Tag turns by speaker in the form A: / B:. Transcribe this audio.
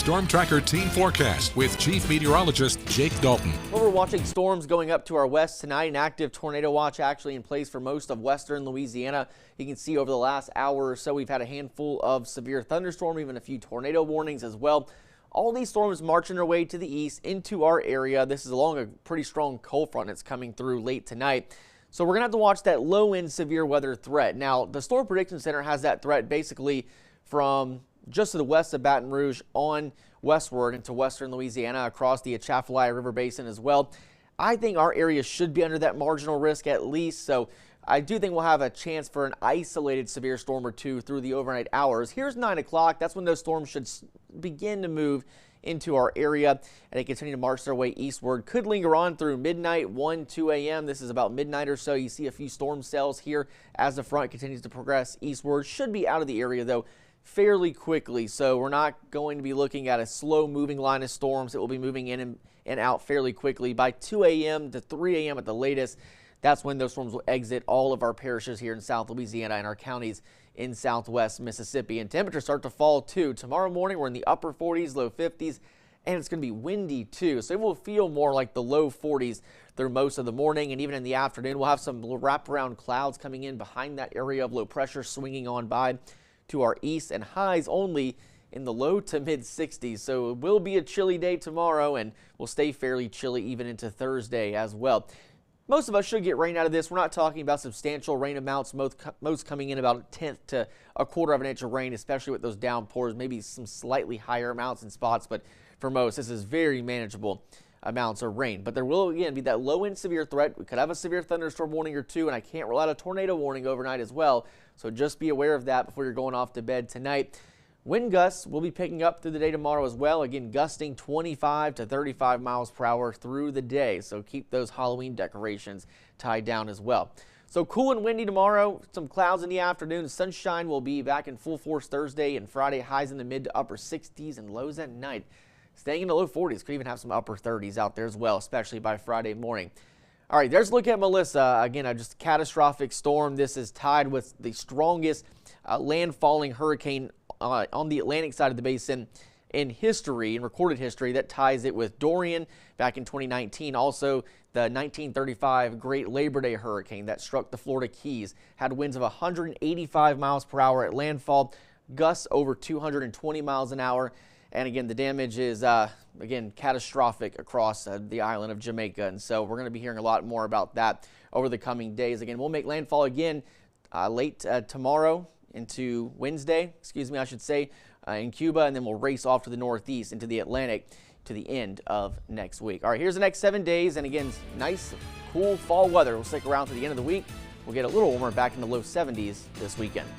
A: Storm Tracker Team Forecast with Chief Meteorologist Jake Dalton.
B: Well, we're watching storms going up to our west tonight. An active tornado watch actually in place for most of western Louisiana. You can see over the last hour or so we've had a handful of severe thunderstorm, even a few tornado warnings as well. All these storms marching their way to the east into our area. This is along a pretty strong cold front that's coming through late tonight. So we're going to have to watch that low-end severe weather threat. Now, the Storm Prediction Center has that threat basically from just to the west of Baton Rouge on westward into western Louisiana across the Atchafalaya River Basin as well. I think our area should be under that marginal risk at least. So I do think we'll have a chance for an isolated severe storm or two through the overnight hours. Here's 9 o'clock. That's when those storms should begin to move into our area, and they continue to march their way eastward. Could linger on through midnight, 1, 2 a.m. This is about midnight or so. You see a few storm cells here as the front continues to progress eastward. Should be out of the area, though, fairly quickly. So we're not going to be looking at a slow-moving line of storms. It will be moving in and out fairly quickly. By 2 a.m. to 3 a.m. at the latest, that's when those storms will exit all of our parishes here in South Louisiana and our counties in southwest Mississippi. And temperatures start to fall too. Tomorrow morning we're in the upper 40s, low 50s, and it's going to be windy too. So it will feel more like the low 40s through most of the morning, and even in the afternoon we'll have some wraparound clouds coming in behind that area of low pressure swinging on by to our east, and highs only in the low to mid 60s. So it will be a chilly day tomorrow, and will stay fairly chilly even into Thursday as well. Most of us should get rain out of this. We're not talking about substantial rain amounts, most coming in about a tenth to a quarter of an inch of rain, especially with those downpours, maybe some slightly higher amounts in spots, but for most, this is very manageable amounts of rain. But there will, again, be that low-end severe threat. We could have a severe thunderstorm warning or two, and I can't rule out a tornado warning overnight as well, so just be aware of that before you're going off to bed tonight. Wind gusts will be picking up through the day tomorrow as well, again gusting 25 to 35 miles per hour through the day, so keep those Halloween decorations tied down as well. So cool and windy tomorrow, some clouds in the afternoon. Sunshine will be back in full force Thursday and Friday, highs in the mid to upper 60s and lows at night staying in the low 40s. Could even have some upper 30s out there as well, especially by Friday morning. All right, there's a look at Melissa. Again, just a catastrophic storm. This is tied with the strongest landfalling hurricane on the Atlantic side of the basin in history, in recorded history. That ties it with Dorian back in 2019. Also, the 1935 Great Labor Day hurricane that struck the Florida Keys had winds of 185 miles per hour at landfall, gusts over 220 miles an hour. And again, the damage is, again, catastrophic across the island of Jamaica. And so we're going to be hearing a lot more about that over the coming days. Again, we'll make landfall again late tomorrow into Wednesday, I should say, in Cuba. And then we'll race off to the northeast into the Atlantic to the end of next week. All right, here's the next 7 days. And again, nice, cool fall weather. We'll stick around to the end of the week. We'll get a little warmer back in the low 70s this weekend.